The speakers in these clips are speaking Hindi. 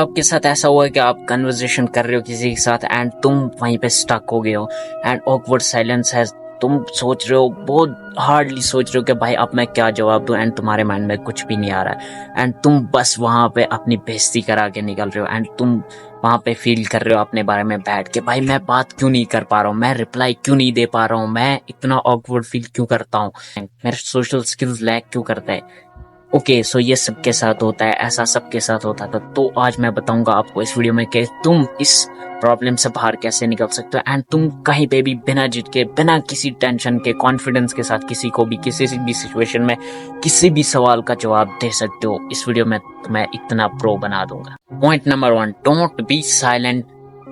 आपके साथ ऐसा हुआ है कि आप कन्वर्सेशन कर रहे हो किसी के साथ एंड तुम वहीं पे स्टक हो गए हो एंड ऑकवर्ड साइलेंस है। तुम सोच रहे हो, बहुत हार्डली सोच रहे हो कि भाई अब मैं क्या जवाब दूं एंड तुम्हारे माइंड में कुछ भी नहीं आ रहा है एंड तुम बस वहां पे अपनी बेइज्जती करा के निकल रहे हो एंड तुम वहां पे फील कर रहे हो अपने बारे में बैठ के, भाई मैं बात क्यों नहीं कर पा रहा हूँ, मैं रिप्लाई क्यों नहीं दे पा रहा हूँ, मैं इतना ऑकवर्ड फील क्यों करता हूँ, मेरे सोशल स्किल्स लैक क्यों करता है। ओके सो ये सबके साथ होता है, ऐसा सबके साथ होता था। तो आज मैं बताऊंगा आपको इस वीडियो में कि तुम इस प्रॉब्लम से बाहर कैसे निकल सकते हो एंड तुम कहीं पे भी बिना झिझके, बिना किसी टेंशन के, कॉन्फिडेंस के साथ किसी को भी किसी भी सिचुएशन में किसी भी सवाल का जवाब दे सकते हो। इस वीडियो में तुम्हें इतना प्रो बना दूंगा। Point number 1, don't be silent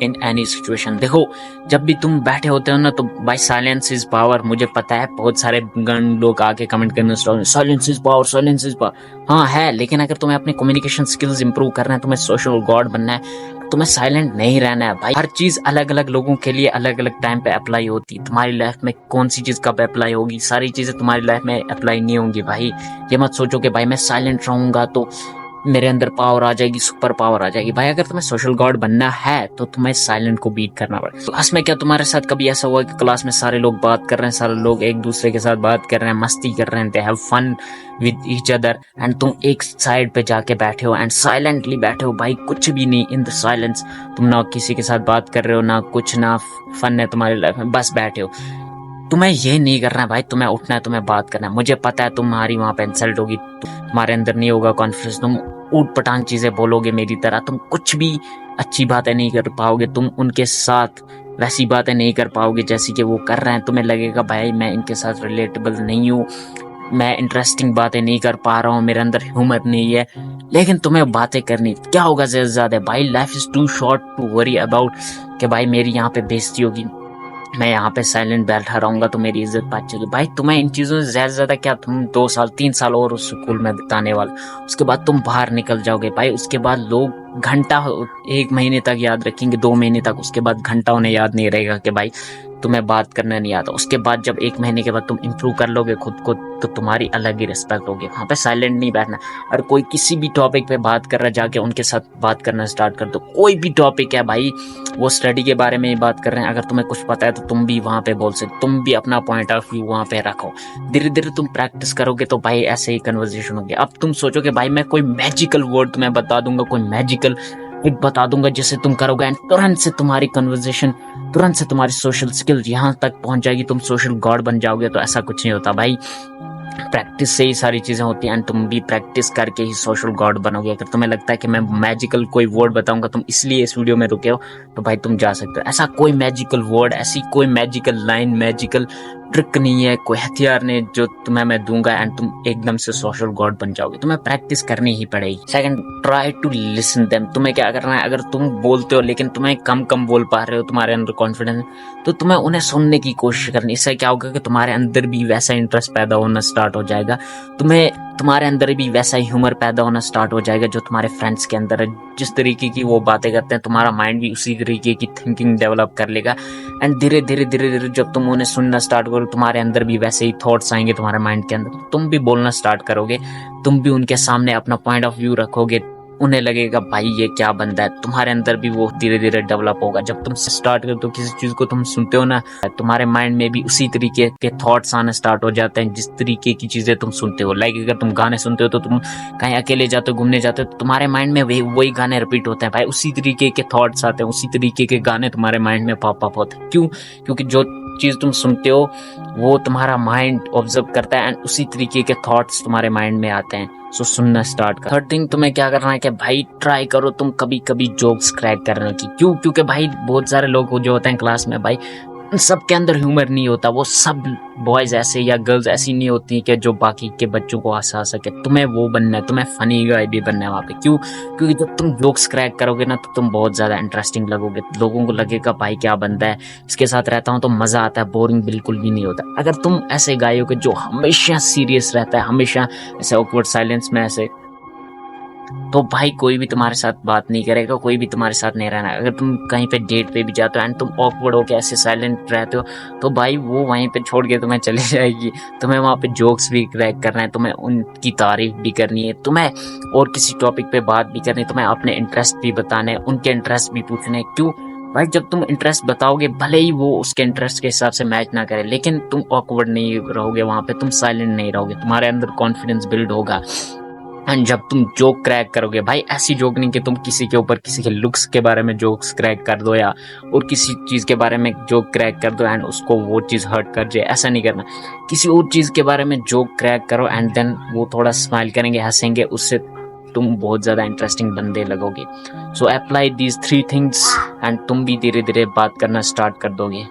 in any situation. देखो, जब भी तुम बैठे होते हो ना तो बाय साइलेंस इज पावर। मुझे पता है बहुत सारे लोग आके कमेंट करने silence is power, silence is power. हाँ है, लेकिन अगर तुम्हें अपने कम्युनिकेशन स्किल्स इंप्रूव करना है, तुम्हें सोशल गॉड बनना है, तुम्हें साइलेंट नहीं रहना है भाई। हर चीज अलग अलग लोगों के लिए अलग अलग टाइम पे अप्लाई होती है। तुम्हारी लाइफ में कौन सी चीज कब अप्लाई होगी, सारी चीजें तुम्हारी लाइफ में अप्लाई नहीं होंगी भाई। ये मत सोचो कि भाई मैं साइलेंट रहूंगा तो मेरे अंदर पावर आ जाएगी, सुपर पावर आ जाएगी। भाई अगर तुम्हें सोशल गॉड बनना है तो तुम्हें साइलेंट को बीट करना पड़ेगा। क्लास में क्या तुम्हारे साथ कभी ऐसा हुआ कि क्लास में सारे लोग बात कर रहे हैं, सारे लोग एक दूसरे के साथ बात कर रहे हैं, मस्ती कर रहे हैं, they have fun with each other and तुम एक साइड पे जाके बैठे हो एंड साइलेंटली बैठे हो भाई, कुछ भी नहीं, इन द साइलेंस। तुम ना किसी के साथ बात कर रहे हो, ना कुछ, ना फन है तुम्हारी लाइफ में, बस बैठे हो। तुम्हें ये नहीं करना है भाई, तुम्हें उठना है, तुम्हें बात करना है। मुझे पता है तुम्हारी वहां पे इंसल्ट होगी, तुम्हारे अंदर नहीं होगा कॉन्फिडेंस, तुम ऊट पटांग चीजें बोलोगे मेरी तरह, तुम कुछ भी अच्छी बातें नहीं कर पाओगे, तुम उनके साथ वैसी बातें नहीं कर पाओगे जैसी कि वो कर रहे हैं। तुम्हें लगेगा भाई मैं इनके साथ रिलेटेबल नहीं हूँ, मैं इंटरेस्टिंग बातें नहीं कर पा रहा हूँ, मेरे अंदर ह्यूमर नहीं है। लेकिन तुम्हें बातें करनी, क्या होगा ज्यादा भाई, life is too short to worry about कि भाई मेरी यहाँ पे बेइज्जती होगी, मैं यहाँ पे साइलेंट बैठा रहूंगा तो मेरी इज्जत बात चलेगी। भाई तुम्हें इन चीजों से ज्यादा क्या, तुम 2 साल 3 साल और उस स्कूल में बिताने वाले, उसके बाद तुम बाहर निकल जाओगे भाई। उसके बाद लोग घंटा 1 महीने तक याद रखेंगे, 2 महीने तक, उसके बाद घंटा उन्हें याद नहीं रहेगा कि भाई तुम्हें बात करना नहीं आता। उसके बाद जब 1 महीने के बाद तुम इंप्रूव कर लोगे खुद को तो तुम्हारी अलग ही रिस्पेक्ट होगी। वहां पे साइलेंट नहीं बैठना। और कोई किसी भी टॉपिक पे बात कर रहा है, जाके उनके साथ बात करना स्टार्ट कर दो। कोई भी टॉपिक है भाई, वो स्टडी के बारे में ही बात कर रहे हैं, अगर तुम्हें कुछ पता है तो तुम भी वहां पे बोल सकते, तुम भी अपना पॉइंट ऑफ व्यू वहां पे रखो। धीरे धीरे तुम प्रैक्टिस करोगे तो भाई ऐसे ही कन्वर्सेशन होगी। अब तुम सोचो कि भाई मैं कोई मैजिकल वर्ड तुम्हें बता दूंगा, कोई मैजिकल एक बता दूंगा जिससे तुम करोगे एंड तुरंत से तुम्हारी कन्वर्सेशन, तुरंत से तुम्हारी सोशल स्किल यहाँ तक पहुंच जाएगी, तुम सोशल गॉड बन जाओगे। तो ऐसा कुछ नहीं होता भाई, प्रैक्टिस से ही सारी चीजें होती हैं एंड तुम भी प्रैक्टिस करके ही सोशल गॉड बनोगे। अगर तुम्हें लगता है कि मैं मैजिकल कोई वर्ड बताऊंगा, तुम इसलिए इस वीडियो में रुके हो, तो भाई तुम जा सकते हो। ऐसा कोई मैजिकल वर्ड, ऐसी कोई मैजिकल लाइन, मैजिकल ट्रिक नहीं है, कोई हथियार नहीं जो तुम्हें मैं दूंगा एंड तुम एकदम से सोशल गॉड बन जाओगे। तुम्हें प्रैक्टिस करनी ही पड़ेगी। Second, try to listen them. तुम्हें क्या करना है, अगर तुम बोलते हो लेकिन तुम्हें कम बोल पा रहे हो, तुम्हारे अंदर कॉन्फिडेंस, तो तुम्हें उन्हें सुनने की कोशिश करनी। इससे क्या होगा कि तुम्हारे अंदर भी वैसा इंटरेस्ट पैदा होना स्टार्ट हो जाएगा, तुम्हारे अंदर भी वैसा ही ह्यूमर पैदा होना स्टार्ट हो जाएगा जो तुम्हारे फ्रेंड्स के अंदर है। जिस तरीके की वो बातें करते हैं, तुम्हारा माइंड भी उसी तरीके की थिंकिंग डेवलप कर लेगा एंड धीरे धीरे जब तुम उन्हें सुनना स्टार्ट करो, तुम्हारे अंदर भी वैसे ही थॉट्स आएंगे तुम्हारे माइंड के अंदर, तुम भी बोलना स्टार्ट करोगे, तुम भी उनके सामने अपना पॉइंट ऑफ व्यू रखोगे, उन्हें लगेगा भाई ये क्या बंदा है। तुम्हारे अंदर भी वो धीरे धीरे डेवलप होगा। जब तुम स्टार्ट करते हो किसी चीज को, तुम सुनते हो ना, तुम्हारे माइंड में भी उसी तरीके के थॉट्स आना स्टार्ट हो जाते हैं जिस तरीके की चीजें तुम सुनते हो। लाइक अगर तुम गाने सुनते हो तो तुम कहीं अकेले जाते हो, घूमने जाते हो, तो तुम्हारे माइंड में वही गाने रिपीट होते हैं भाई, उसी तरीके के थॉट्स आते हैं, उसी तरीके के गाने तुम्हारे माइंड में पॉप अप होते हैं। क्यों? क्योंकि जो चीज तुम सुनते हो वो तुम्हारा माइंड ऑब्जर्व करता है एंड उसी तरीके के थॉट्स तुम्हारे माइंड में आते हैं। सो सुनना स्टार्ट कर। थर्ड थिंग तुम्हें क्या करना है कि भाई ट्राई करो तुम कभी कभी जोक्स क्रैक करने की। क्यों? क्योंकि भाई बहुत सारे लोग जो होते हैं क्लास में भाई, सबके अंदर ह्यूमर नहीं होता। वो सब बॉयज ऐसे या गर्ल्स ऐसी नहीं होती कि जो बाकी के बच्चों को हंसा सके। तुम्हें वो बनना है, तुम्हें फनी गाय भी बनना है वहां पे। क्यों? क्योंकि जब तुम जोक्स क्रैक करोगे ना तो तुम बहुत ज्यादा इंटरेस्टिंग लगोगे, लोगों को लगेगा भाई क्या बनता है, इसके साथ रहता हूँ तो मजा आता है, बोरिंग बिल्कुल भी नहीं होता। अगर तुम ऐसे गाय हो जो हमेशा सीरियस रहता है, हमेशा ऐसे ऑकवर्ड साइलेंस में ऐसे तो भाई कोई भी तुम्हारे साथ बात नहीं करेगा, कोई भी तुम्हारे साथ नहीं रहना। अगर तुम कहीं पे डेट पे भी जाते हो एंड तुम ऑकवर्ड होके ऐसे साइलेंट रहते हो, तो भाई वो वहीं पे छोड़ के तुम्हें चली जाएगी। तुम्हें वहाँ पे जोक्स भी क्रैक करना है, तुम्हें उनकी तारीफ भी करनी है, तुम्हें और किसी टॉपिक पे बात भी करनी है, तुम्हें अपने इंटरेस्ट भी बताने हैं, उनके इंटरेस्ट भी पूछने हैं। क्यों भाई? जब तुम इंटरेस्ट बताओगे, भले ही वो उसके इंटरेस्ट के हिसाब से मैच ना करे, लेकिन तुम ऑकवर्ड नहीं रहोगे वहाँ पे, तुम साइलेंट नहीं रहोगे, तुम्हारे अंदर कॉन्फिडेंस बिल्ड होगा। एंड जब तुम जोक क्रैक करोगे, भाई ऐसी जोक नहीं कि तुम किसी के ऊपर, किसी के लुक्स के बारे में जोक्स क्रैक कर दो या और किसी चीज के बारे में जोक क्रैक कर दो एंड उसको वो चीज हर्ट कर जाए, ऐसा नहीं करना। किसी और चीज के बारे में जोक क्रैक करो एंड देन वो थोड़ा स्माइल करेंगे, हंसेंगे, उससे तुम बहुत ज्यादा इंटरेस्टिंग बनने लगोगे। So apply these 3 things and तुम भी धीरे धीरे बात करना स्टार्ट कर दोगे।